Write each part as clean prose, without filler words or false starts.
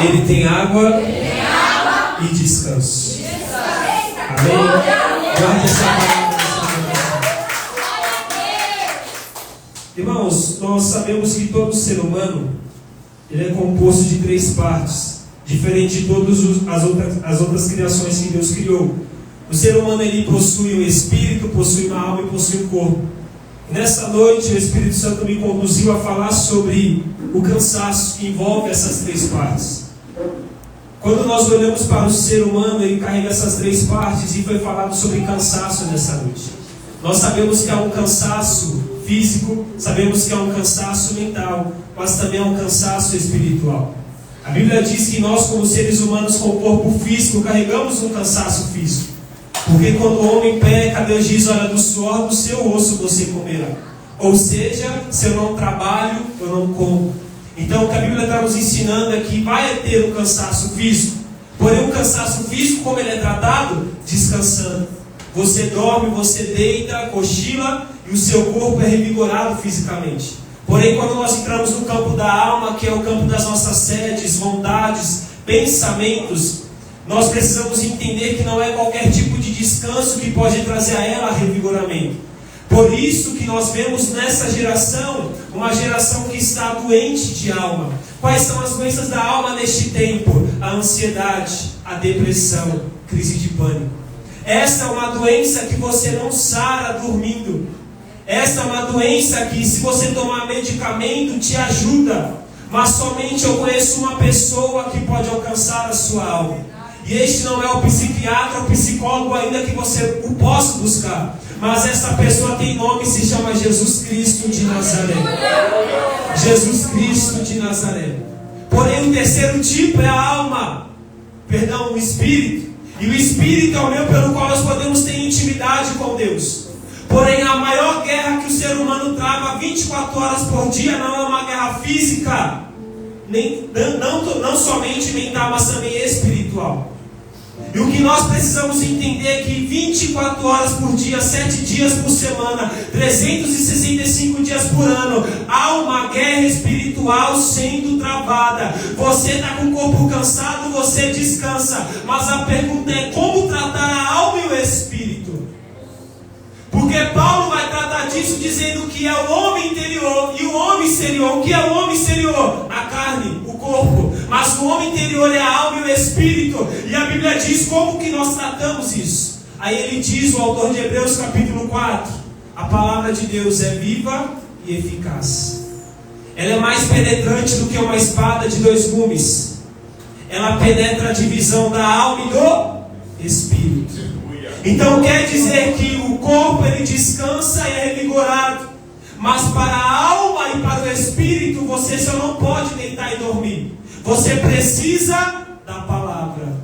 Ele tem água e descanso. Amém? Guarde essa palavra. Irmãos, nós sabemos que todo ser humano ele é composto de 3 partes, diferente de todas as outras criações que Deus criou. O ser humano ele possui um espírito, possui uma alma e possui um corpo. Nessa noite o Espírito Santo me conduziu a falar sobre o cansaço que envolve essas 3 partes. Quando nós olhamos para o ser humano, ele carrega essas 3 partes e foi falado sobre cansaço nessa noite. Nós sabemos que há um cansaço físico, sabemos que há um cansaço mental, mas também há um cansaço espiritual. A Bíblia diz que nós, como seres humanos com corpo físico, carregamos um cansaço físico. Porque quando o homem peca, Deus diz: olha, do suor do seu osso você comerá. Ou seja, se eu não trabalho, eu não como. Então o que a Bíblia está nos ensinando é que vai ter um cansaço físico. Porém o cansaço físico, como ele é tratado? Descansando. Você dorme, você deita, cochila e o seu corpo é revigorado fisicamente. Porém quando nós entramos no campo da alma, que é o campo das nossas sedes, vontades, pensamentos, nós precisamos entender que não é qualquer tipo de descanso que pode trazer a ela revigoramento. Por isso que nós vemos nessa geração, uma geração que está doente de alma. Quais são as doenças da alma neste tempo? A ansiedade, a depressão, crise de pânico. Essa é uma doença que você não sara dormindo. Essa é uma doença que, se você tomar medicamento, te ajuda. Mas somente eu conheço uma pessoa que pode alcançar a sua alma. E este não é o psiquiatra ou psicólogo ainda que você o possa buscar. Mas essa pessoa tem nome e se chama Jesus Cristo de Nazaré. Jesus Cristo de Nazaré. Porém o terceiro tipo é a alma. Perdão, o espírito. E o espírito é o meio pelo qual nós podemos ter intimidade com Deus. Porém a maior guerra que o ser humano trava 24 horas por dia não é uma guerra física. Não somente mental, mas também espiritual. E o que nós precisamos entender é que 24 horas por dia, 7 dias por semana, 365 dias por ano, há uma guerra espiritual sendo travada. Você está com o corpo cansado, você descansa. Mas a pergunta é: como tratar a alma e o espírito? Porque Paulo vai tratar disso dizendo que é o homem interior e o homem exterior. O que é o homem exterior? A carne, o corpo. Mas o homem interior é a alma e o espírito. E a Bíblia diz como que nós tratamos isso. Aí ele diz, o autor de Hebreus capítulo 4, a palavra de Deus é viva e eficaz. Ela é mais penetrante do que uma espada de 2 gumes. Ela penetra a divisão da alma e do espírito. Então quer dizer que o corpo ele descansa e é revigorado, mas para a alma e para o espírito você só não pode deitar e dormir. Você precisa da palavra.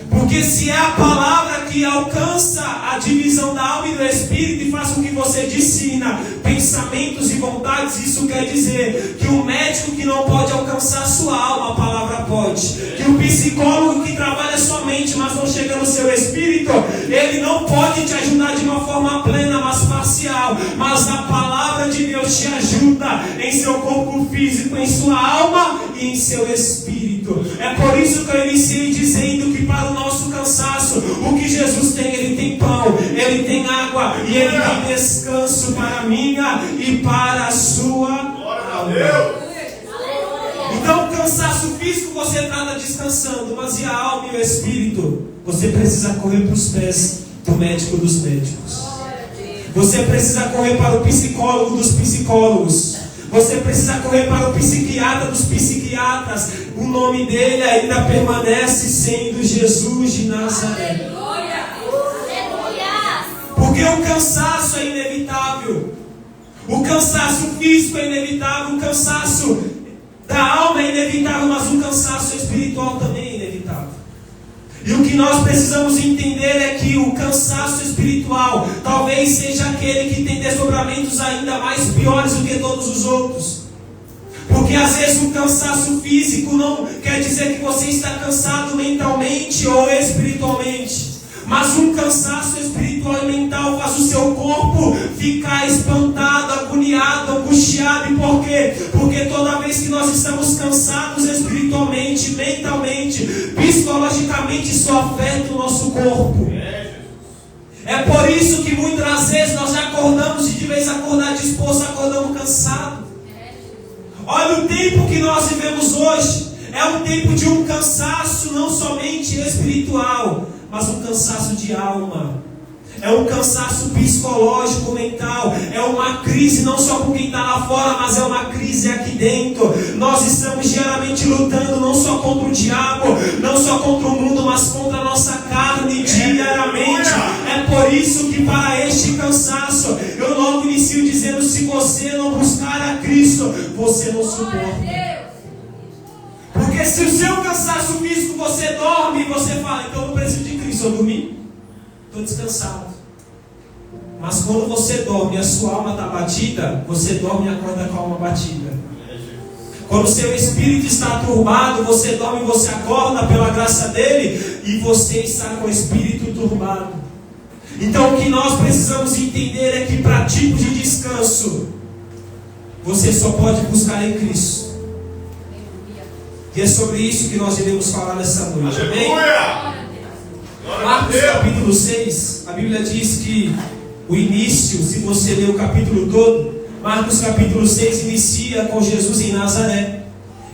Porque se é a palavra que alcança a divisão da alma e do espírito e faz com que você discina pensamentos e vontades, isso quer dizer que o médico que não pode alcançar a sua alma, a palavra pode. Que o psicólogo que trabalha sua mente, mas não chega no seu espírito, ele não pode te ajudar de uma forma plena, mas parcial. Mas a palavra de Deus te ajuda em seu corpo físico, em sua alma e em seu espírito. É por isso que eu iniciei dizendo que para o nosso cansaço, o que Jesus tem, ele tem pão, ele tem água e ele tem descanso para a minha e para a sua alma. Então o cansaço físico você trata descansando, mas e a alma e o espírito? Você precisa correr para os pés do médico dos médicos. Você precisa correr para o psicólogo dos psicólogos. Você precisa correr para o psiquiatra dos psiquiatras. O nome dele ainda permanece sendo Jesus de Nazaré. Porque o cansaço é inevitável. O cansaço físico é inevitável. O cansaço da alma é inevitável. Mas o cansaço espiritual também é inevitável. E o que nós precisamos entender é que o cansaço espiritual talvez seja aquele que tem desdobramentos ainda mais piores do que todos os outros. Porque às vezes o cansaço físico não quer dizer que você está cansado mentalmente ou espiritualmente. Mas um cansaço espiritual e mental faz o seu corpo ficar espantado, agoniado, angustiado. E por quê? Porque toda vez que nós estamos cansados espiritualmente, mentalmente, psicologicamente, isso afeta o nosso corpo. É por isso que muitas vezes nós já acordamos e de vez em acordar disposto, acordamos cansado. Olha o tempo que nós vivemos hoje. É um tempo de um cansaço não somente espiritual, mas um cansaço de alma. É um cansaço psicológico, mental. É uma crise não só com quem está lá fora, mas é uma crise aqui dentro. Nós estamos diariamente lutando não só contra o diabo, não só contra o mundo, mas contra a nossa carne diariamente. É por isso que para este cansaço, eu logo inicio dizendo: se você não buscar a Cristo, você não suporta. Porque se o seu cansaço físico você dorme e você fala: então eu não preciso de Cristo, eu dormi, estou descansado. Mas quando você dorme e a sua alma está batida, você dorme e acorda com a alma batida. Quando o seu espírito está turbado, você dorme e você acorda pela graça dele, e você está com o espírito turbado. Então o que nós precisamos entender é que para tipo de descanso, você só pode buscar em Cristo. E é sobre isso que nós iremos falar nessa noite. Amém? Marcos capítulo 6, a Bíblia diz que o início, se você ler o capítulo todo, Marcos capítulo 6 inicia com Jesus em Nazaré.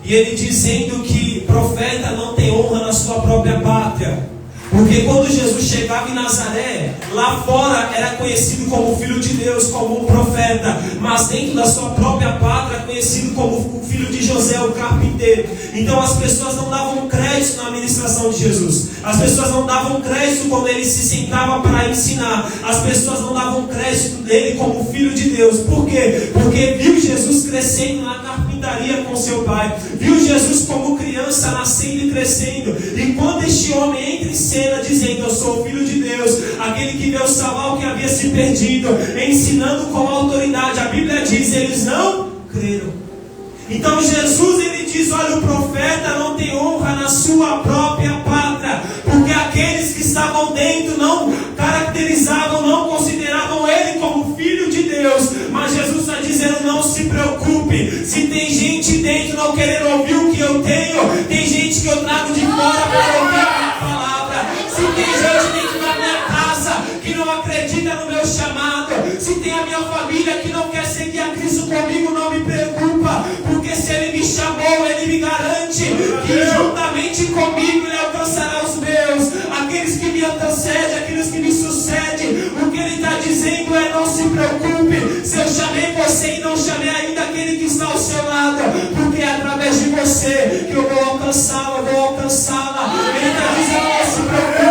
E ele dizendo que profeta não tem honra na sua própria pátria. Porque quando Jesus chegava em Nazaré, lá fora era conhecido como filho de Deus, como um profeta. Mas dentro da sua própria pátria, conhecido como o filho de José, o carpinteiro. Então as pessoas não davam crédito na administração de Jesus. As pessoas não davam crédito quando ele se sentava para ensinar. As pessoas não davam crédito dele como filho de Deus. Por quê? Porque viu Jesus crescendo na carpintaria com seu pai. Viu Jesus como criança nascendo e crescendo. E quando este homem entra em cena dizendo: eu sou o filho de Deus, aquele que veio salvar o que havia se perdido, ensinando com autoridade, a Bíblia diz: eles não creram. Então Jesus ele diz: olha, o profeta não tem honra na sua própria pátria, porque aqueles que estavam dentro não caracterizavam, não consideravam ele como filho de Deus. Mas Jesus está dizendo: não se preocupe, se tem gente dentro não querendo ouvir o que eu tenho, tem gente que eu trago de fora para ouvir a minha palavra. Se tem gente dentro da minha casa que não acredita no meu chamado, se tem a minha família que não quer seguir a Cristo comigo, não me preocupa, porque se Ele me chamou, Ele me garante que juntamente comigo Ele alcançará os meus, aqueles que me antecedem, aqueles que me sucedem. O que Ele está dizendo é: não se preocupe, se eu chamei você e não chamei ainda aquele que está ao seu lado, porque é através de você que eu vou alcançá-la, Ele está dizendo: não se preocupe.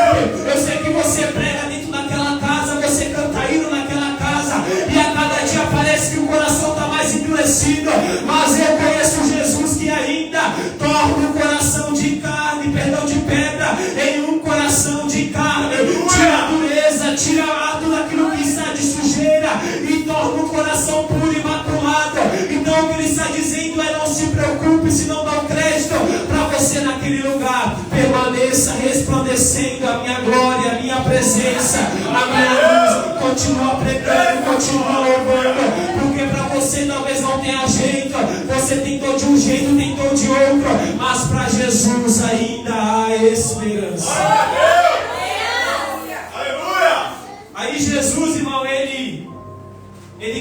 Eu sei que você prega dentro daquela casa, você canta hino naquela casa, e a cada dia parece que o coração está mais endurecido, mas eu conheço Jesus que ainda torna o coração de carne, de pedra, em um coração de carne. Tira a dureza, tira tudo aquilo que está de sujeira e torna o coração puro e imaculado. Então o que Ele está dizendo é: não se preocupe se não dá crédito para você naquele lugar. Permaneça resplandecendo a minha glória, a minha presença, a minha luz. Continua pregando, continua louvando, porque para você talvez não tenha jeito, você tentou de um jeito, tentou de outro, mas para Jesus ainda há esperança. Aleluia! Aí Jesus, irmão, ele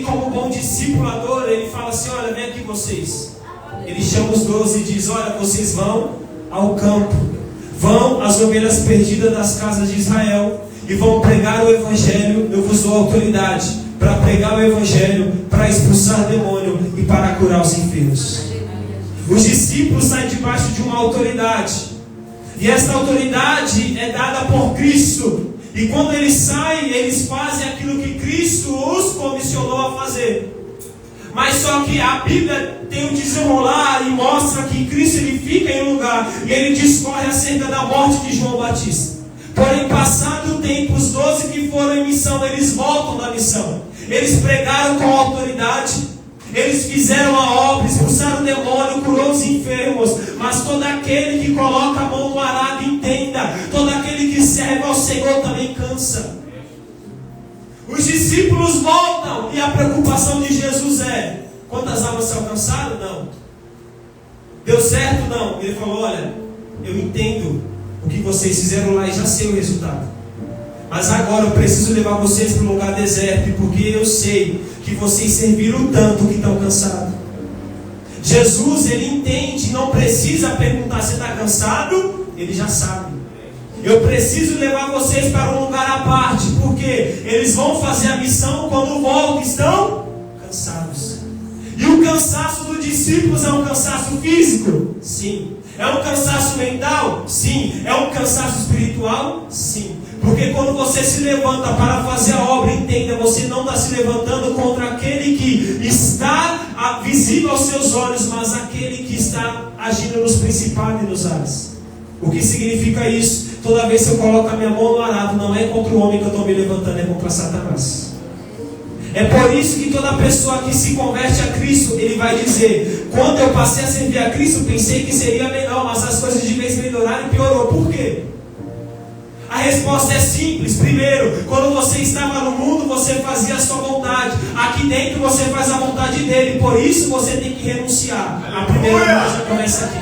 como bom discipulador, ele fala assim: olha, vem aqui vocês. Ele chama os 12 e diz: olha, vocês vão ao campo, vão às ovelhas perdidas das casas de Israel e vão pregar o Evangelho. Eu vos dou autoridade para pregar o Evangelho, para expulsar demônio e para curar os enfermos. Os discípulos saem debaixo de uma autoridade, e esta autoridade é dada por Cristo. E quando eles saem, eles fazem aquilo que Cristo os comissionou a fazer. Mas só que a Bíblia tem um desenrolar e mostra que Cristo ele fica em um lugar e ele discorre acerca da morte de João Batista. Porém, passado o tempo, os 12 que foram em missão, eles voltam da missão. Eles pregaram com autoridade, eles fizeram a obra, expulsaram o demônio, curou os enfermos. Mas todo aquele que coloca a mão no arado, entenda, todo aquele que serve ao Senhor também cansa. Os discípulos voltam e a preocupação de Jesus é: quantas almas se alcançaram? Não. Deu certo? Não. Ele falou: olha, eu entendo o que vocês fizeram lá e já sei o resultado. Mas agora eu preciso levar vocês para um lugar deserto, porque eu sei que vocês serviram tanto que estão cansados. Jesus, ele entende, não precisa perguntar se está cansado, ele já sabe. Eu preciso levar vocês para um lugar à parte, porque eles vão fazer a missão quando voltam, estão cansados. E o cansaço dos discípulos é um cansaço físico? Sim. É um cansaço mental? Sim. É um cansaço espiritual? Sim. Porque quando você se levanta para fazer a obra, entenda, você não está se levantando contra aquele que está visível aos seus olhos, mas aquele que está agindo nos principados e nos ares. O que significa isso? Toda vez que eu coloco a minha mão no arado, não é contra o homem que eu estou me levantando, é contra Satanás. É por isso que toda pessoa que se converte a Cristo, ele vai dizer: quando eu passei a servir a Cristo, pensei que seria melhor, mas as coisas de vez melhoraram e piorou. Por quê? A resposta é simples. Primeiro, quando você estava no mundo, você fazia a sua vontade. Aqui dentro você faz a vontade dele. Por isso você tem que renunciar. A primeira coisa começa aqui.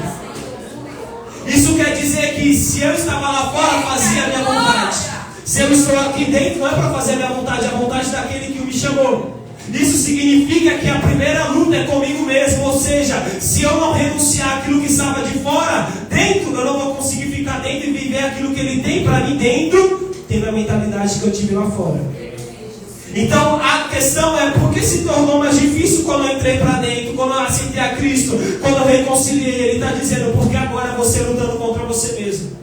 Isso quer dizer que se eu estava lá fora, fazia a minha vontade. Se eu estou aqui dentro, não é para fazer a minha vontade, é a vontade daquele que me chamou. Isso significa que a primeira luta é comigo mesmo. Ou seja, se eu não renunciar àquilo que estava de fora, dentro eu não vou conseguir ficar dentro e viver aquilo que ele tem para mim dentro, tendo a mentalidade que eu tive lá fora. Então a questão é: por que se tornou mais difícil quando eu entrei para dentro, quando eu aceitei a Cristo, quando eu reconciliei? Ele está dizendo: porque agora você lutando contra você mesmo.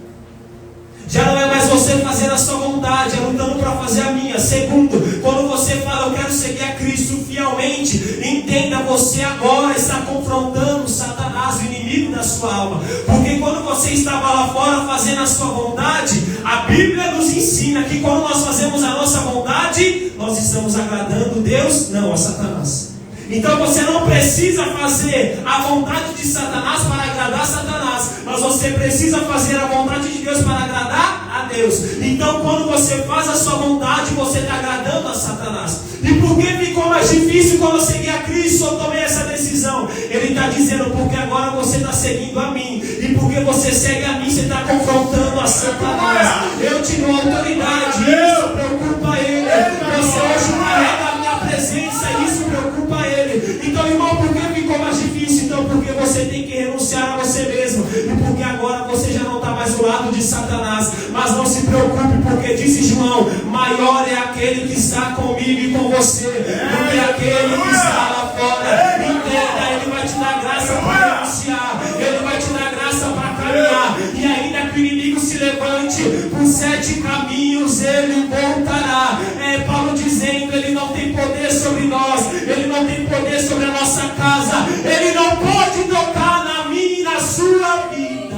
Já não é mais você fazendo a sua vontade, é lutando para fazer a minha. Segundo, quando você fala: eu quero seguir a Cristo fielmente, entenda, você agora está confrontando Satanás, o inimigo da sua alma. Porque quando você estava lá fora fazendo a sua vontade, a Bíblia nos ensina que quando nós fazemos a nossa vontade, nós estamos agradando Deus, não a Satanás. Então você não precisa fazer a vontade de Satanás para agradar Satanás, mas você precisa fazer a vontade de Deus para agradar a Deus. Então quando você faz a sua vontade, você está agradando a Satanás. E por que ficou mais difícil quando eu segui a Cristo, eu tomei essa decisão? Ele está dizendo: porque agora você está seguindo a mim. E porque você segue a mim, você está confrontando a Satanás. Eu te dou autoridade, isso preocupa ele. Você hoje carrega a minha presença, isso preocupa ele. Então, irmão, por que ficou mais difícil? Então, porque você tem que renunciar a você mesmo. E porque agora você já não está mais do lado de Satanás. Mas não se preocupe, porque disse João: maior é aquele que está comigo e com você do que aquele que está lá fora. Entenda, ele vai te dar graça para renunciar, ele vai te dar graça para caminhar. E ainda que o inimigo se levante por 7 caminhos, ele voltará. É Paulo dizendo: ele não tem poder sobre nós, ele não tem poder sobre a nossa casa, ele não pode tocar na minha e na sua vida.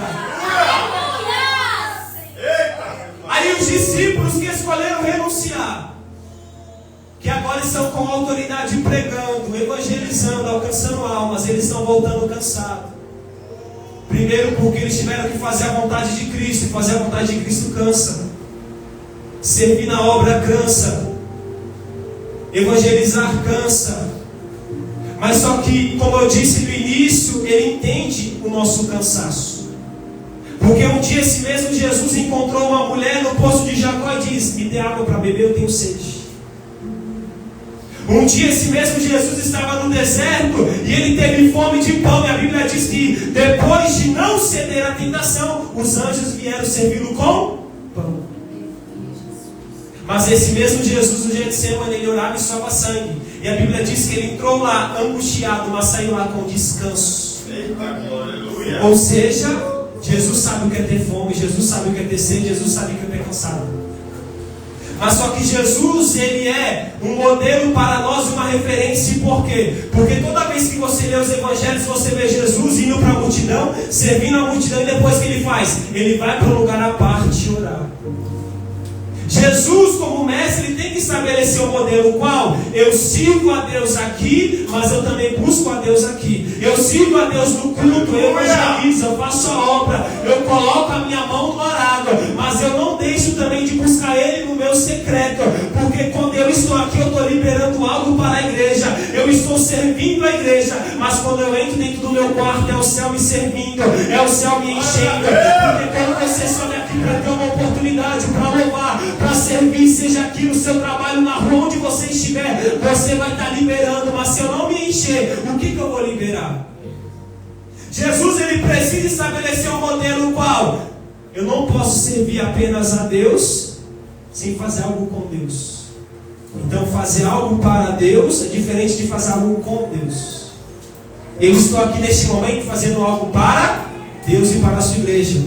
Aí os discípulos que escolheram renunciar, que agora estão com autoridade pregando, evangelizando, alcançando almas, eles estão voltando cansados. Primeiro porque eles tiveram que fazer a vontade de Cristo, e fazer a vontade de Cristo cansa. Servir na obra cansa. Evangelizar cansa. Mas só que, como eu disse no início, ele entende o nosso cansaço. Porque um dia esse mesmo Jesus encontrou uma mulher no poço de Jacó e disse: me dê água para beber, eu tenho sede. Um dia esse mesmo Jesus estava no deserto e ele teve fome de pão. E a Bíblia diz que depois de não ceder à tentação, os anjos vieram servi-lo com pão. Mas esse mesmo Jesus, no dia de semana, ele orava e suava sangue. E a Bíblia diz que ele entrou lá angustiado, mas saiu lá com descanso. Ou seja, Jesus sabe o que é ter fome, Jesus sabe o que é ter sede, Jesus sabe o que é ter cansado. Mas só que Jesus, ele é um modelo para nós, uma referência. E por quê? Porque toda vez que você lê os evangelhos, você vê Jesus indo para a multidão, servindo a multidão, e depois o que ele faz? Ele vai para um lugar à parte orar. Jesus, como mestre, ele tem que estabelecer um modelo qual? Eu sirvo a Deus aqui, mas eu também busco a Deus aqui. Eu sirvo a Deus no culto, eu evangelizo, eu faço a obra, eu coloco a minha mão no arado, mas eu não deixo também servindo a igreja, mas quando eu entro dentro do meu quarto, é o céu me servindo, é o céu me enchendo. Porque quando você sobe aqui para ter uma oportunidade, para louvar, para servir, seja aqui no seu trabalho, na rua, onde você estiver, você vai estar liberando. Mas se eu não me encher, o que eu vou liberar? Jesus, ele precisa estabelecer um modelo qual? Eu não posso servir apenas a Deus sem fazer algo com Deus. Então fazer algo para Deus é diferente de fazer algo com Deus. Eu estou aqui neste momento fazendo algo para Deus e para a sua igreja.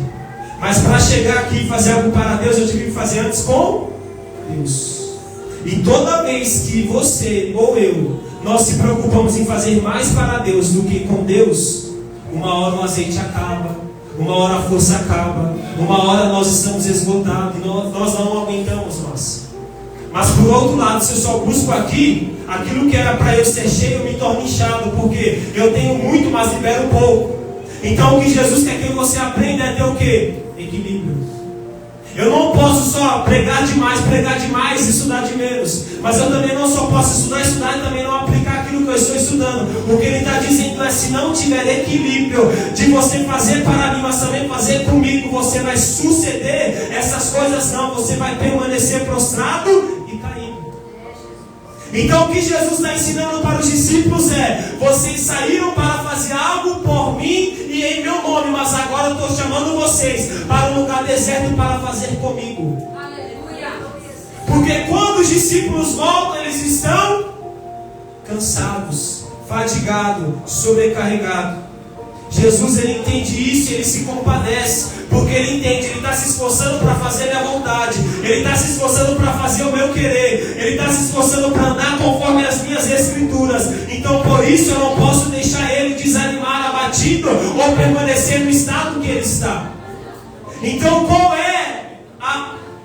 Mas para chegar aqui e fazer algo para Deus, eu tive que fazer antes com Deus. E toda vez que você ou eu, nós se preocupamos em fazer mais para Deus do que com Deus, uma hora o azeite acaba, uma hora a força acaba, uma hora nós estamos esgotados e nós não aguentamos mais. Mas por outro lado, se eu só busco aqui, aquilo que era para eu ser cheio, eu me torno inchado, porque eu tenho muito, mas libero pouco. Então o que Jesus quer que você aprenda é ter o quê? Equilíbrio. Eu não posso só pregar demais, estudar de menos. Mas eu também não só posso estudar e também não aplicar aquilo que eu estou estudando. O que ele está dizendo é, se não tiver equilíbrio de você fazer para mim, mas também fazer comigo, você vai suceder essas coisas não. Você vai permanecer prostrado e caindo. Então o que Jesus está ensinando para os discípulos é, vocês saíram para fazer algo por mim e em meu nome, mas agora eu estou chamando vocês para um lugar deserto para fazer comigo. Aleluia. Porque quando os discípulos voltam, eles estão cansados, fatigados, sobrecarregados. Jesus, ele entende isso e ele se compadece, porque ele entende, ele está se esforçando para fazer a minha vontade, ele está se esforçando para fazer o meu querer, ele está se esforçando para andar conforme as minhas escrituras. Então por isso eu não posso deixar ele desanimar, abatido, ou permanecer no estado que ele está. Então qual é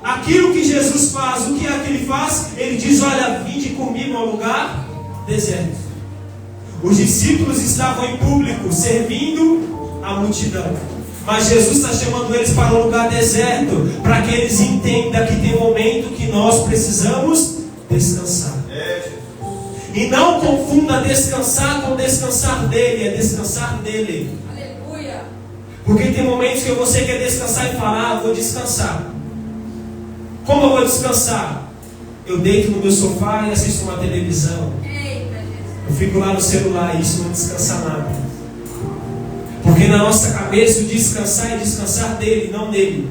aquilo que Jesus faz? O que é que ele faz? Ele diz, olha, vinde comigo ao lugar deserto. Os discípulos estavam em público, servindo a multidão. Mas Jesus está chamando eles para um lugar deserto, para que eles entendam que tem um momento que nós precisamos descansar. E não confunda descansar com descansar dele, é descansar dele. Aleluia. Porque tem momentos que você quer descansar e falar, vou descansar. Como eu vou descansar? Eu deito no meu sofá e assisto uma televisão. Eu fico lá no celular e isso não descansa nada. Porque na nossa cabeça o descansar é descansar dele, não dele.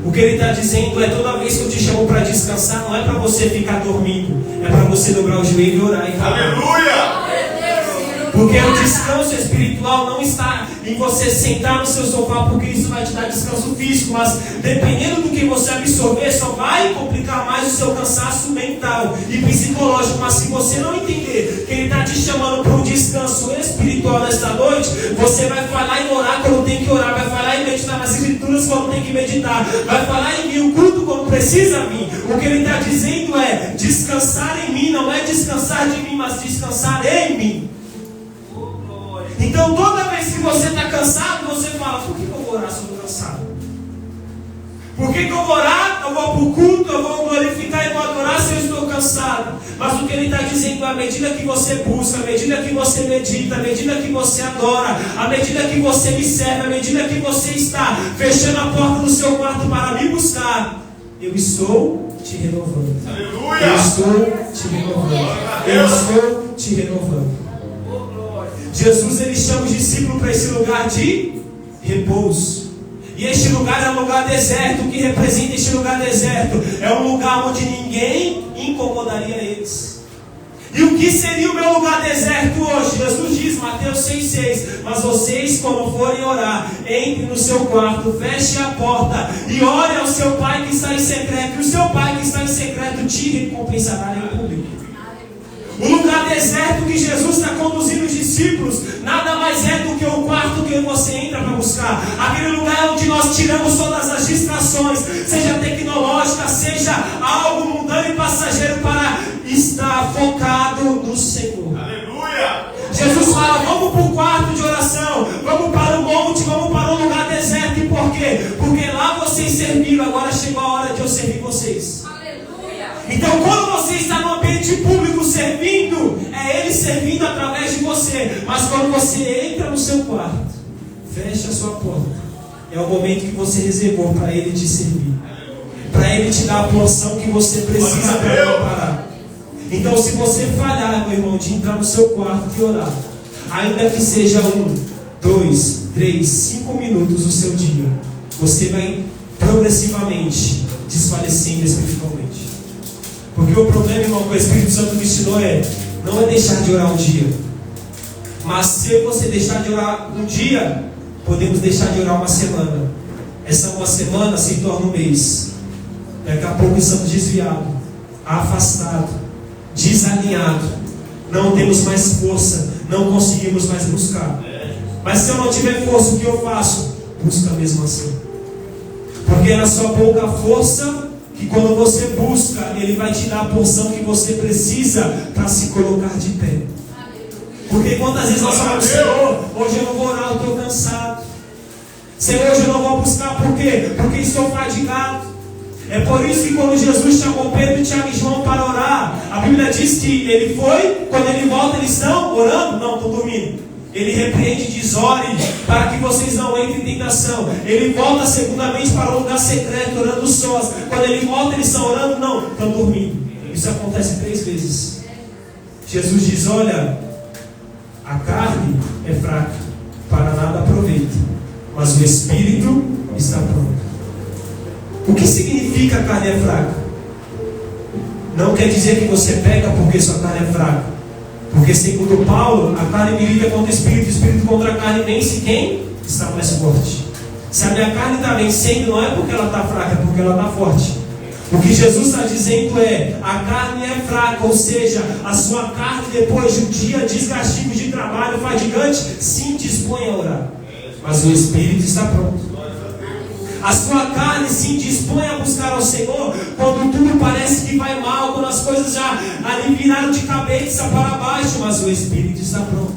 O que ele está dizendo é, toda vez que eu te chamo para descansar, não é para você ficar dormindo, é para você dobrar o joelho e orar e falar. Aleluia! Porque o descanso espiritual não está em você sentar no seu sofá, porque isso vai te dar descanso físico, mas dependendo do que você absorver, só vai complicar mais o seu cansaço mental e psicológico. Mas se você não entender que ele está te chamando para um descanso espiritual nesta noite, você vai falar em orar quando tem que orar, vai falar em meditar nas escrituras quando tem que meditar, vai falar em vir o culto quando precisa vir. O que ele está dizendo é descansar em mim, não é descansar de mim, mas descansar em mim. Então toda vez que você está cansado, você fala, por que eu vou orar se eu estou cansado? Por que eu vou orar? Eu vou para o culto, eu vou glorificar e vou adorar se eu estou cansado. Mas o que ele está dizendo, à medida que você busca, à medida que você medita, à medida que você adora, à medida que você me serve, à medida que você está fechando a porta do seu quarto para me buscar, eu estou te renovando. Aleluia! Eu estou te renovando. Eu estou te renovando. Jesus, ele chama os discípulos para esse lugar de repouso. E este lugar é um lugar deserto. O que representa este lugar deserto? É um lugar onde ninguém incomodaria eles. E o que seria o meu lugar deserto hoje? Jesus diz, Mateus 6,6: mas vocês, quando forem orar, entre no seu quarto, feche a porta e ore ao seu Pai que está em secreto. E o seu Pai que está em secreto te recompensará em público. O lugar deserto que Jesus está conduzindo os discípulos nada mais é do que o quarto que você entra para buscar. Aquele lugar onde nós tiramos todas as distrações, seja tecnológica, seja algo mundano e passageiro, para estar focado no Senhor. Aleluia! Jesus fala, vamos para o quarto de oração, vamos para o monte, vamos para um lugar deserto. E por quê? Porque lá vocês serviram, agora chegou a hora de eu servir vocês. Então quando você está no ambiente público servindo, é é Ele servindo através de você. Mas quando você entra no seu quarto, fecha a sua porta, é o momento que você reservou para Ele te servir, para Ele te dar a porção que você precisa para preparar. Então, se você falhar, meu irmão, de entrar no seu quarto e orar, ainda que seja 1, 2, 3, 5 minutos do seu dia, você vai progressivamente desfalecendo espiritualmente. Porque o problema, irmão, que o Espírito Santo me ensinou não é deixar de orar um dia. Mas se você deixar de orar um dia, podemos deixar de orar uma semana. Essa uma semana se torna um mês. Daqui a pouco estamos desviados, afastados, desalinhados. Não temos mais força, não conseguimos mais buscar. Mas se eu não tiver força, o que eu faço? Busca mesmo assim. Porque é na sua pouca força que quando você busca, Ele vai te dar a porção que você precisa para se colocar de pé. Porque quantas vezes nós falamos: Senhor, hoje eu não vou orar, eu estou cansado. Senhor, hoje eu não vou buscar, por quê? Porque estou fadigado. É por isso que quando Jesus chamou Pedro, Tiago e João para orar, a Bíblia diz que ele foi, quando ele volta, eles estão orando? Não, estão dormindo. Ele repreende e diz: ore, para que vocês não entrem em tentação. Ele volta segundamente para um lugar secreto, orando sós. Quando ele volta, eles estão orando? Não, estão dormindo. Isso acontece 3 vezes. Jesus diz: olha, a carne é fraca, para nada aproveita, mas o espírito está pronto. O que significa a carne é fraca? Não quer dizer que você peca porque sua carne é fraca. Porque segundo Paulo, a carne milita contra o espírito contra a carne vence quem está mais forte. Se a minha carne está vencendo, não é porque ela está fraca, é porque ela está forte. O que Jesus está dizendo é: a carne é fraca, ou seja, a sua carne, depois de um dia desgastativo de trabalho fadigante, sim, dispõe a orar, mas o espírito está pronto. A sua carne se dispõe a buscar ao Senhor quando tudo parece que vai mal, quando as coisas já ali viraram de cabeça para baixo, mas o espírito está pronto.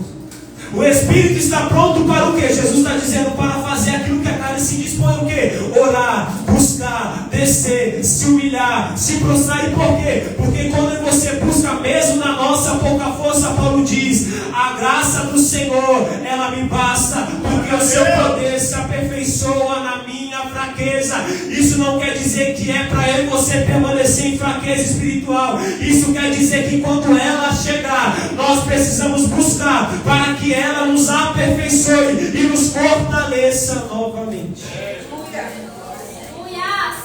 O espírito está pronto para o quê? Jesus está dizendo: para fazer aquilo que a carne se dispõe, o quê? Orar, buscar, descer, se humilhar, se prostrar. E por quê? Porque quando você busca mesmo na nossa pouca força, Paulo diz: a graça do Senhor, ela me basta, porque o seu poder se aperfeiçoa na minha fraqueza. Isso não quer dizer que é para eu e você permanecer em fraqueza espiritual. Isso quer dizer que quando ela chegar, nós precisamos buscar para que ela nos aperfeiçoe e nos fortaleça novamente.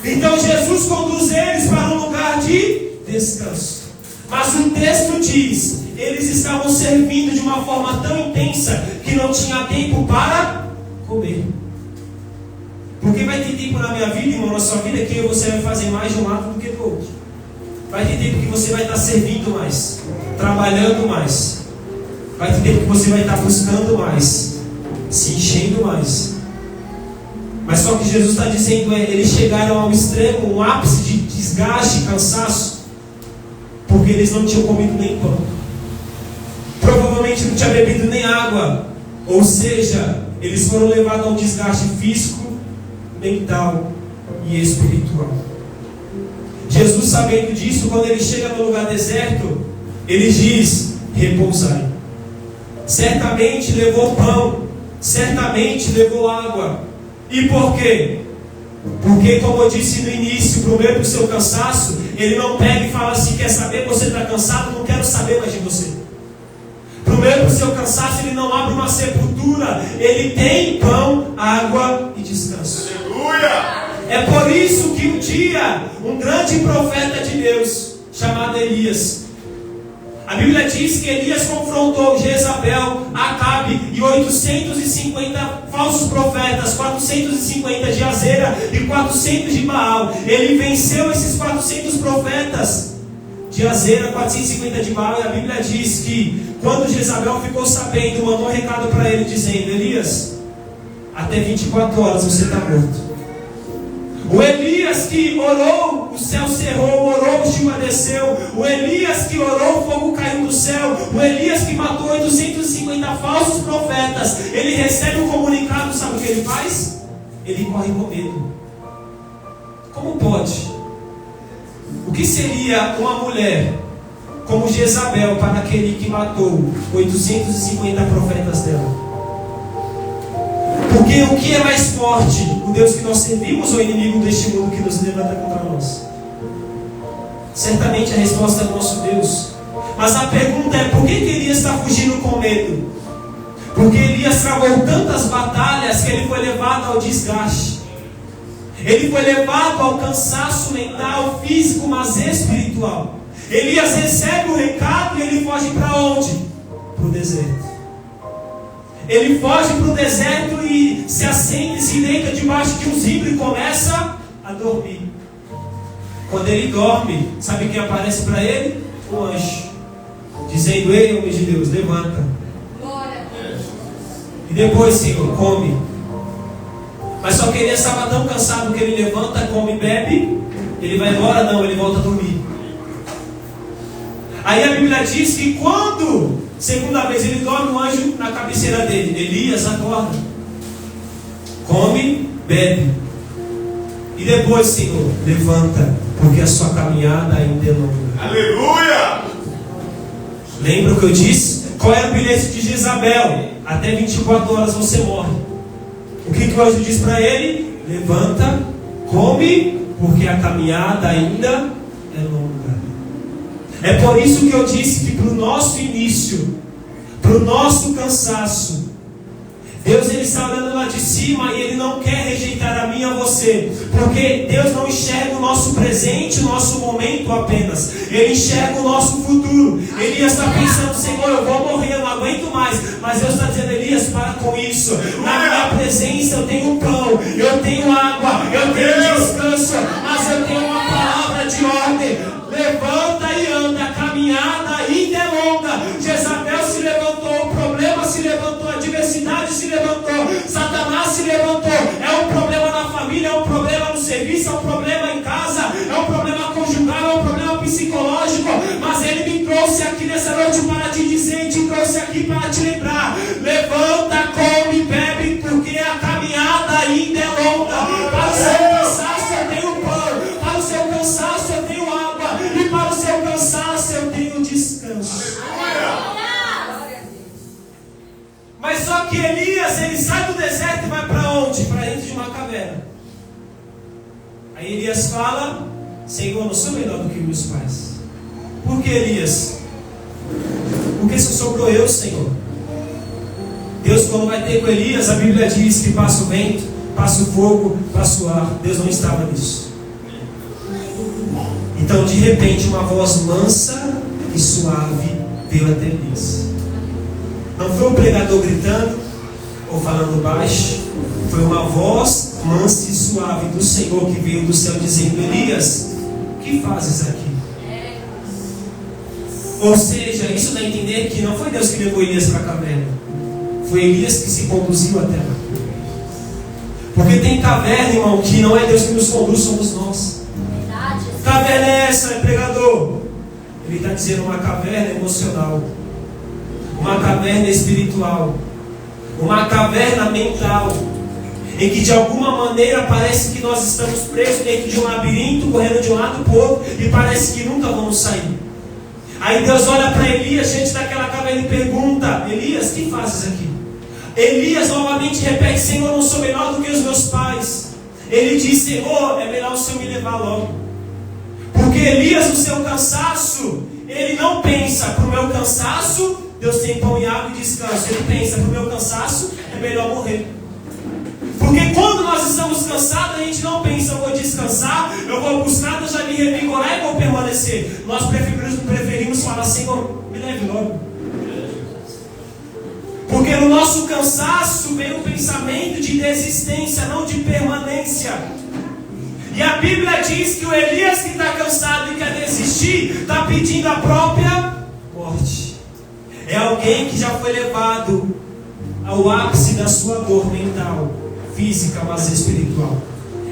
Então Jesus conduz eles para um lugar de descanso. Mas o texto diz: eles estavam servindo de uma forma tão intensa que não tinha tempo para comer. Porque vai ter tempo na minha vida, irmão, na sua vida, que você vai fazer mais de um lado do que do outro. Vai ter tempo que você vai estar servindo mais, trabalhando mais. Vai ter tempo que você vai estar buscando mais, se enchendo mais. Mas só que Jesus está dizendo eles chegaram ao extremo, um ápice de desgaste, cansaço, porque eles não tinham comido nem pão. Provavelmente não tinham bebido nem água. Ou seja, eles foram levados a um desgaste físico, mental e espiritual. Jesus, sabendo disso, quando ele chega no lugar deserto, ele diz: repousai. Certamente levou pão, certamente levou água. E por quê? Porque, como eu disse no início, pro meio do seu cansaço, ele não pega e fala assim: quer saber, você está cansado, não quero saber mais de você. Pro meio do seu cansaço, ele não abre uma sepultura, ele tem pão, água e descanso. Aleluia! É por isso que um dia, um grande profeta de Deus, chamado Elias, a Bíblia diz que Elias confrontou Jezabel, Acabe e 850 falsos profetas, 450 de Azera e 400 de Baal. Ele venceu esses 400 profetas de Azera, 450 de Baal, e a Bíblia diz que quando Jezabel ficou sabendo, mandou um recado para ele dizendo: Elias, até 24 horas você está morto. O Elias que orou, o céu cerrou, orou, o chuva desceu. O Elias que orou, o fogo caiu do céu. O Elias que matou 850 falsos profetas, ele recebe um comunicado, sabe o que ele faz? Ele corre com medo. Como pode? O que seria uma mulher como Jezabel para aquele que matou 850 profetas dela. Porque o que é mais forte? O Deus que nós servimos ou o inimigo deste mundo que nos levanta contra nós? Certamente a resposta é o nosso Deus. Mas a pergunta é: por que Elias está fugindo com medo? Porque Elias travou tantas batalhas que ele foi levado ao desgaste. Ele foi levado ao cansaço mental, físico, mas espiritual. Elias recebe o recado e ele foge para onde? Para o deserto. Ele foge para o deserto e se assenta e se deita debaixo de um zimbro e começa a dormir. Quando ele dorme, sabe quem aparece para ele? O anjo, dizendo: ei, homem de Deus, levanta. E depois, Senhor, come. Mas só que ele estava tão cansado que ele levanta, come, bebe. Ele vai embora? Não, ele volta a dormir. Aí a Bíblia diz que quando, segunda vez, ele dorme, o anjo na cabeceira dele: Elias, acorda, come, bebe. E depois, Senhor, levanta, porque a sua caminhada ainda é longa. Aleluia! Lembra o que eu disse? Qual é o bilhete de Jezabel? Até 24 horas você morre. O que o anjo diz para ele? Levanta, come, porque a caminhada ainda é longa. É por isso que eu disse que para o nosso início, para o nosso cansaço, Deus ele está olhando lá de cima e Ele não quer rejeitar a mim e a você, porque Deus não enxerga o nosso presente, o nosso momento apenas. Ele enxerga o nosso futuro. Elias está pensando: Senhor, eu vou morrer, eu não aguento mais. Mas Deus está dizendo: Elias, para com isso. Na minha presença eu tenho pão, eu tenho água, eu tenho descanso, mas eu tenho uma palavra de ordem. Levanta e anda, a caminhada ainda é longa. Jezabel se levantou, o problema se levantou, a adversidade se levantou, Satanás se levantou. É um problema na família, é um problema no serviço, é um problema em casa, é um problema conjugal, é um problema psicológico. Mas Ele me trouxe aqui nessa noite para te dizer, te trouxe aqui para te lembrar: levanta, come, bebe, porque a caminhada ainda é longa. Para o seu cansaço eu tenho pão, para o seu cansaço eu tenho água, e para o seu cansaço eu tenho descanso. Mas só que Elias, ele sai do deserto e vai para onde? Para dentro de uma caverna. Aí Elias fala: Senhor, eu não sou melhor do que meus pais. Por que, Elias? Porque só sobrou eu, Senhor. Deus, quando vai ter com Elias, a Bíblia diz que passa o vento, passa o fogo, passa o ar. Deus não estava nisso. Então, de repente, uma voz mansa e suave veio até Elias. Não foi um pregador gritando ou falando baixo. Foi uma voz mansa e suave do Senhor que veio do céu dizendo: Elias, o que fazes aqui? Ou seja, isso dá a entender que não foi Deus que levou Elias para a caverna. Foi Elias que se conduziu até lá. Porque tem caverna, irmão, que não é Deus que nos conduz, somos nós. Caverna é essa, pregador? Ele está dizendo uma caverna emocional, uma caverna espiritual, uma caverna mental, em que de alguma maneira parece que nós estamos presos dentro de um labirinto, correndo de um lado para o outro, e parece que nunca vamos sair. Aí Deus olha para Elias, gente daquela caverna, e pergunta: Elias, o que fazes aqui? Elias novamente repete: Senhor, eu não sou melhor do que os meus pais. Ele diz: Senhor, é melhor o Senhor me levar logo. Porque Elias, no seu cansaço, ele não pensa: para o meu cansaço, Deus tem pão e água e descanso. Ele pensa: para o meu cansaço, é melhor morrer. Porque quando nós estamos cansados, a gente não pensa: eu vou descansar, eu vou buscar, Deus vai me revigorar e vou permanecer. Nós preferimos falar: Senhor, me leve logo. Porque no nosso cansaço vem um pensamento de desistência, não de permanência. E a Bíblia diz que o Elias que está cansado e quer desistir, está pedindo a própria morte. É alguém que já foi levado ao ápice da sua dor mental, física, mas espiritual.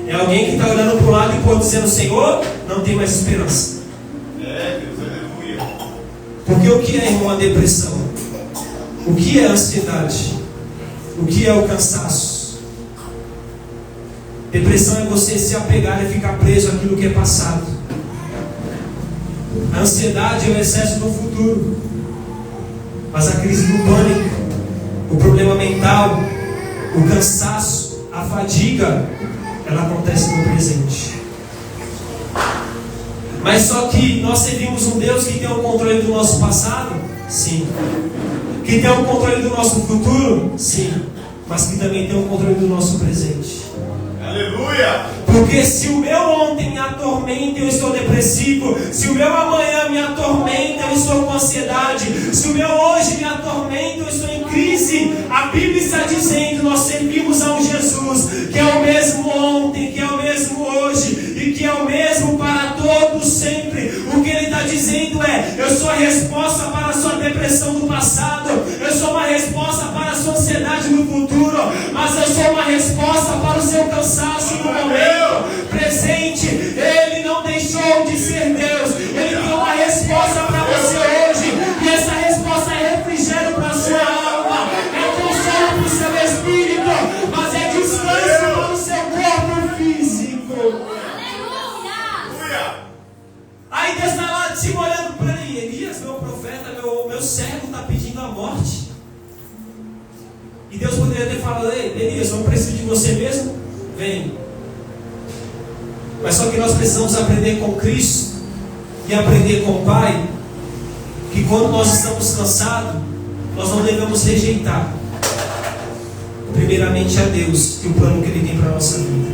É alguém que está olhando para o lado e dizendo: Senhor, não tem mais esperança. Deus, aleluia. Porque o que é, irmão, a depressão? O que é a ansiedade? O que é o cansaço? Depressão é você se apegar e ficar preso àquilo que é passado. A ansiedade é o excesso do futuro. Mas a crise do pânico, o problema mental, o cansaço, a fadiga, ela acontece no presente. Mas só que nós servimos um Deus que tem o controle do nosso passado? Sim. Que tem o controle do nosso futuro? Sim. Mas que também tem o controle do nosso presente. Aleluia! Porque se o meu ontem me atormenta, eu estou depressivo. Se o meu amanhã me atormenta, eu estou com ansiedade. Se o meu hoje me atormenta, eu estou em crise. A Bíblia está dizendo, nós servimos a um Jesus que é o mesmo ontem, que é o mesmo hoje e que é o mesmo para todos sempre. O que Ele está dizendo é, eu sou a resposta para a sua depressão do passado. Eu sou uma resposta para a sua ansiedade no futuro. Mas eu sou uma resposta para o seu cansaço no momento presente. Ele não deixou de ser Deus. Ele tem uma resposta para você hoje. E essa resposta é refrigério para a sua alma, é consolo para o seu espírito, mas é descanso para o seu corpo físico. Aleluia! Aí Deus está lá te olhando para ele. Elias, meu profeta, meu servo está pedindo a morte. E Deus poderia ter falado, Elias, não preciso de você mesmo? Vem. Mas só que nós precisamos aprender com Cristo e aprender com o Pai, que quando nós estamos cansados, nós não devemos rejeitar primeiramente a Deus e o plano que Ele tem para a nossa vida.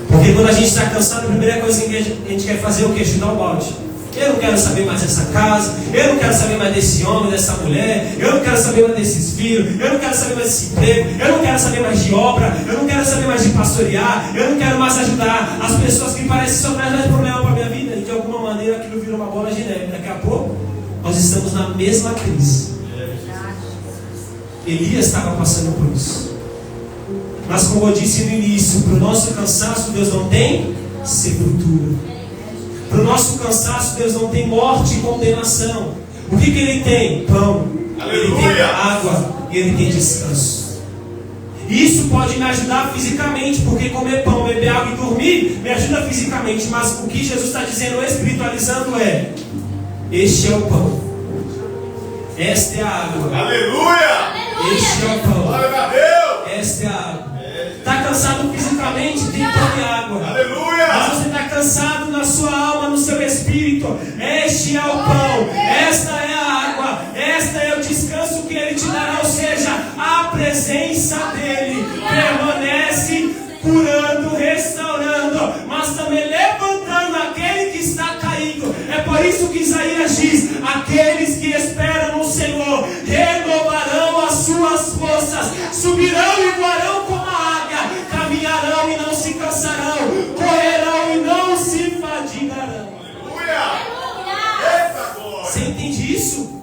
Porque quando a gente está cansado, a primeira coisa que a gente quer fazer é o quê? Chutar o balde. Eu não quero saber mais dessa casa, eu não quero saber mais desse homem, dessa mulher, eu não quero saber mais desses filhos, eu não quero saber mais desse emprego, eu não quero saber mais de obra, eu não quero saber mais de pastorear, eu não quero mais ajudar as pessoas que parecem só trazem mais problema para a minha vida. E de alguma maneira aquilo vira uma bola de neve. Daqui a pouco nós estamos na mesma crise. Elias estava passando por isso. Mas como eu disse no início, para o nosso cansaço Deus não tem sepultura. Para o nosso cansaço Deus não tem morte e condenação. O que Ele tem? Pão. Ele tem água e Ele tem descanso. Isso pode me ajudar fisicamente, porque comer pão, beber água e dormir me ajuda fisicamente. Mas o que Jesus está dizendo, espiritualizando, é: este é o pão, esta é a água. Aleluia! Este é o pão, Glória a Deus! esta é a água. Está cansado fisicamente? Tem pão e água. Aleluia! Mas você está cansado na sua alma, no seu espírito. Este é o pão, esta é a água, esta é o descanso que Ele te dará. Ou seja, a presença dEle permanece curando, restaurando, mas também levantando aquele que está caído. É por isso que Isaías diz: aqueles que esperam no Senhor renovarão as suas forças, subirão e voarão como a águia, caminharão e não se cansarão, correrão e não se fadigarão. Você entende isso?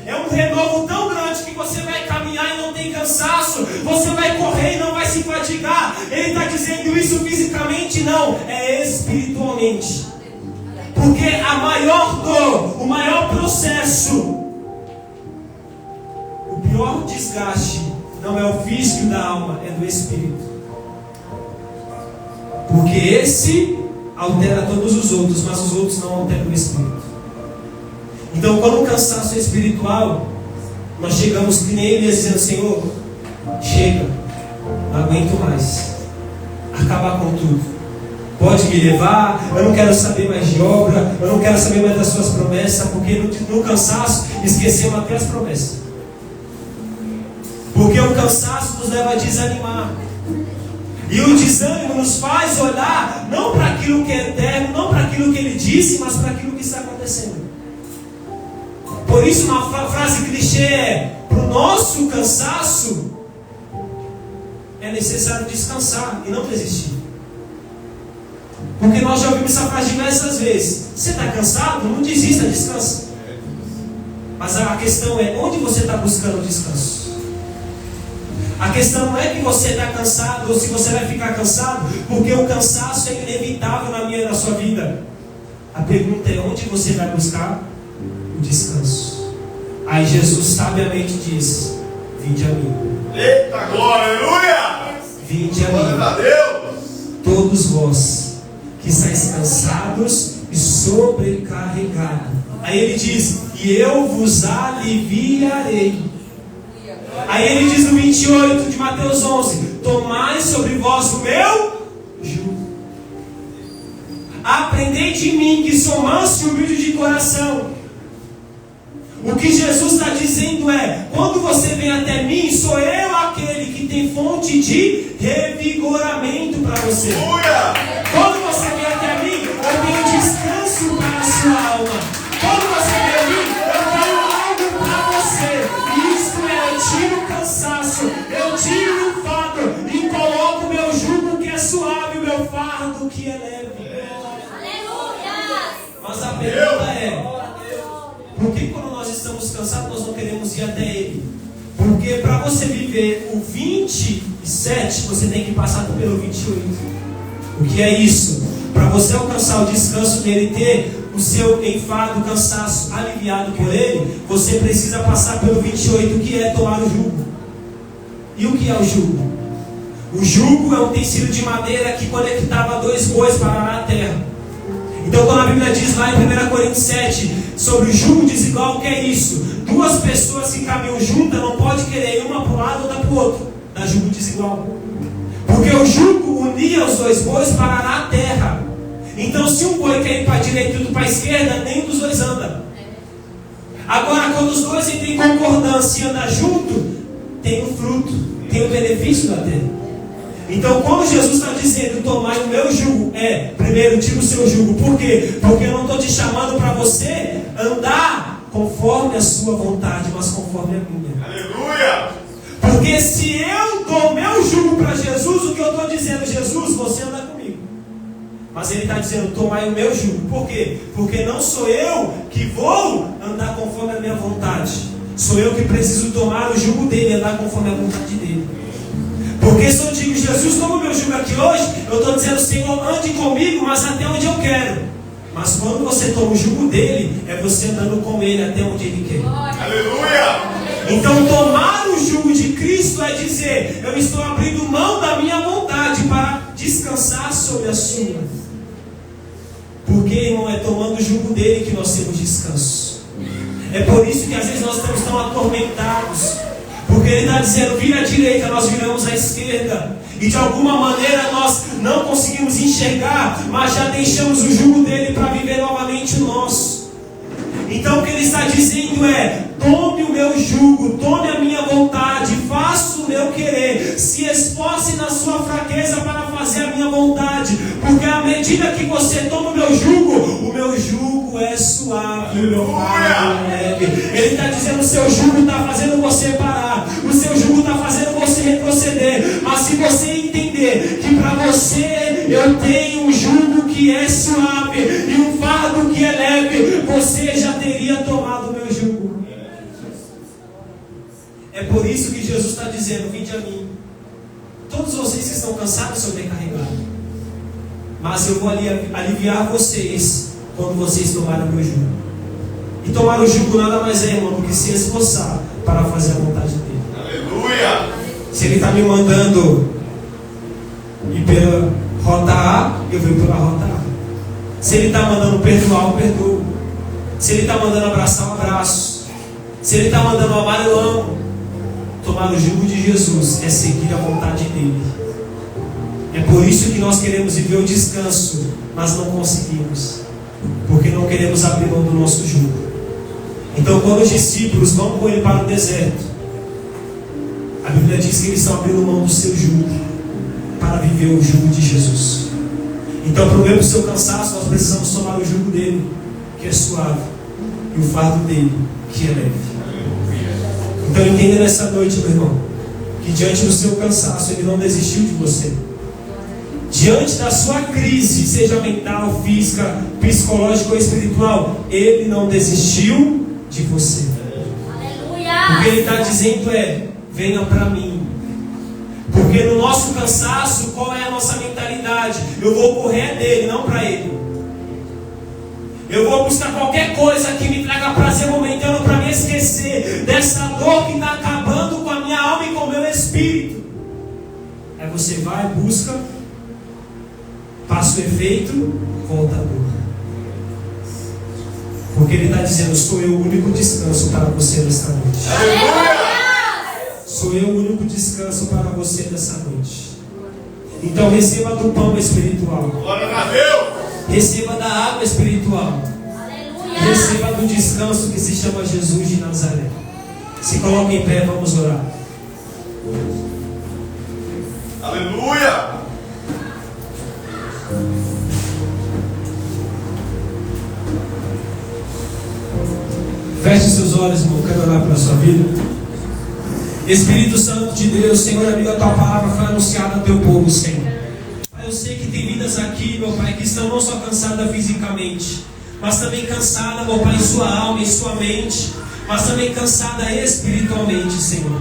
É um renovo tão grande que você vai caminhar e não tem cansaço, você vai correr e não vai se fadigar. Ele está dizendo isso fisicamente? Não, é espiritualmente. Porque a maior dor, o maior processo, o pior desgaste não é o físico da alma, é do espírito. Porque esse altera todos os outros, mas os outros não alteram o espírito. Então, quando o cansaço é espiritual, nós chegamos que nem Elias dizendo: Senhor, chega, não aguento mais, acabar com tudo, pode me levar, eu não quero saber mais de obra, eu não quero saber mais das suas promessas, porque no cansaço esquecemos até as promessas. Porque o cansaço nos leva a desanimar. E o desânimo nos faz olhar não para aquilo que é eterno, não para aquilo que Ele disse, mas para aquilo que está acontecendo. Por isso uma frase clichê é: para o nosso cansaço é necessário descansar e não desistir. Porque nós já ouvimos essa frase diversas vezes. Você está cansado? Não desista, descansa. Mas a questão é: onde você está buscando descanso? A questão não é que você está cansado ou se você vai ficar cansado, porque o cansaço é inevitável na minha e na sua vida. A pergunta é: onde você vai buscar o descanso? Aí Jesus sabiamente diz: vinde a mim. Eita glória, aleluia! Vinde a Glória a mim, Deus! todos vós que estáis cansados e sobrecarregado. Aí ele diz: e eu vos aliviarei. Aí ele diz no 28 de Mateus 11: tomai sobre vós o meu jugo. Aprendei de mim, que sou manso e humilde de coração. O que Jesus está dizendo é: quando você vem até mim, sou eu aquele que tem fonte de revigoramento para você. Quando você vem até mim, eu tenho descanso para a sua alma. Quando você vem a mim, eu tenho algo para você. E isto é: eu tiro o cansaço, eu tiro o fardo e coloco o meu jugo que é suave, o meu fardo que é leve. Aleluia! Mas a pergunta é: por que quando nós estamos cansados nós não queremos ir até Ele? Porque para você viver o 27, você tem que passar pelo 28. O que é isso? Para você alcançar o descanso dele, ter o seu enfado, o cansaço aliviado por Ele, você precisa passar pelo 28, que é tomar o jugo. E o que é o jugo? O jugo é um utensílio de madeira que conectava dois bois para arar a terra. Então, quando a Bíblia diz lá em 1 Coríntios 7 sobre o jugo desigual, o que é isso? Duas pessoas que caminham juntas não pode querer ir uma para um lado ou outra para o outro. Dá jugo desigual. Porque o jugo unia os dois bois para arar a terra. Então, se um boi quer ir para a direita e outro para a esquerda, nenhum dos dois anda. Agora, quando os dois entram em concordância e andam junto, tem o fruto, tem o benefício da terra. Então, quando Jesus está dizendo tomai o meu jugo, primeiro tira o seu jugo. Por quê? Porque eu não estou te chamando para você andar conforme a sua vontade, mas conforme a minha. Aleluia! Porque se eu dou o meu jugo para Jesus, o que eu estou dizendo: Jesus, você anda comigo. Mas ele está dizendo: tomai o meu jugo. Por quê? Porque não sou eu que vou andar conforme a minha vontade. Sou eu que preciso tomar o jugo dele, andar conforme a vontade dele. Porque se eu digo: Jesus, toma o meu jugo aqui hoje, eu estou dizendo: Senhor, ande comigo, mas até onde eu quero. Mas quando você toma o jugo dele, é você andando com ele até onde ele quer. Aleluia! Então, tomar o jugo de Cristo é dizer: eu estou abrindo mão da minha vontade para descansar sobre a sua. Porque, irmão, é tomando o jugo dele que nós temos descanso. É por isso que às vezes nós estamos tão atormentados. Porque ele está dizendo: vira à direita, nós viramos à esquerda. E de alguma maneira nós não conseguimos enxergar, mas já deixamos o jugo dele para viver novamente o nosso. Então o que ele está dizendo é: tome o meu jugo, tome a minha vontade, faça o meu querer, se esforce na sua fraqueza para fazer a minha vontade. Porque à medida que você toma o meu jugo é suave, o meu fardo é leve. Ele está dizendo: o seu jugo está fazendo você parar, o seu jugo está fazendo você retroceder. Mas se você entender que para você eu tenho um jugo que é suave e um fardo que é leve, você já teria tomado o meu jugo. É por isso que Jesus está dizendo: vinde a mim, todos vocês que estão cansados e sobrecarregados, mas eu vou aliviar vocês quando vocês tomarem o meu jugo. E tomar o jugo nada mais é, irmão, do que se esforçar para fazer a vontade dele. Aleluia! Se ele está me mandando ir pela rota A, eu vou pela rota A. Se ele está mandando perdoar, eu perdoo. Se ele está mandando abraçar, eu abraço. Se ele está mandando amar, eu amo. Tomar o jugo de Jesus é seguir a vontade dele. É por isso que nós queremos viver o descanso, mas não conseguimos, porque não queremos abrir mão do nosso jugo. Então, quando os discípulos vão com ele para o deserto, a Bíblia diz que eles estão abrindo mão do seu jugo para viver o jugo de Jesus. Então, para o meu e o seu cansaço, nós precisamos tomar o jugo dele, que é suave, e o fardo dele, que é leve. Então, entenda nessa noite, meu irmão, que diante do seu cansaço, ele não desistiu de você. Diante da sua crise, seja mental, física, psicológica ou espiritual, ele não desistiu de você. Aleluia! O que ele está dizendo é: venha para mim. Porque no nosso cansaço, qual é a nossa mentalidade? Eu vou correr dele, não para ele. Eu vou buscar qualquer coisa que me traga prazer momentâneo para me esquecer dessa dor que está acabando com a minha alma e com o meu espírito. Aí você vai, busca, passa o efeito, volta a dor. Porque Ele está dizendo: sou eu o único descanso para você nesta noite. Sou eu o único descanso para você nessa noite. Então receba do pão espiritual. Glória a Deus. Receba da água espiritual. Receba do descanso que se chama Jesus de Nazaré. Se coloque em pé, vamos orar. Aleluia. Feche seus olhos, irmão. Quero orar pela sua vida. Espírito Santo de Deus, Senhor amigo, a tua palavra foi anunciada ao teu povo, Senhor. Pai, eu sei que tem vidas aqui, meu Pai, que estão não só cansadas fisicamente, mas também cansada, meu Pai, em sua alma, em sua mente, mas também cansada espiritualmente, Senhor.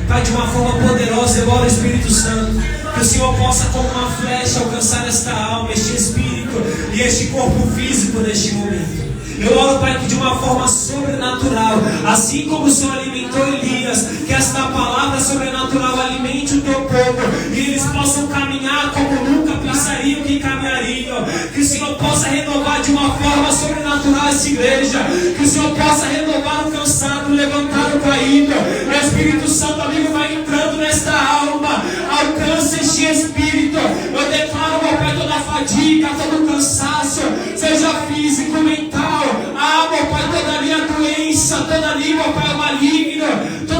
Pai, de uma forma poderosa, eu oro, Espírito Santo, que o Senhor possa, como uma flecha, alcançar esta alma, este espírito e este corpo físico neste momento. Eu oro, Pai, que de uma forma sobrenatural, assim como o Senhor alimentou Elias, que esta palavra sobrenatural alimente o teu povo, e eles possam caminhar como nunca pensariam que caminhariam. Que o Senhor possa renovar de uma forma sobrenatural essa igreja, que o Senhor possa renovar o cansado, levantar o caído. O Espírito Santo, amigo, vai entrando nesta alma, alcança este espírito. Eu declaro, meu Pai, toda a fadiga, todo o cansaço, seja físico, mental, meu Pai, toda a minha doença, toda a língua, Pai, maligno,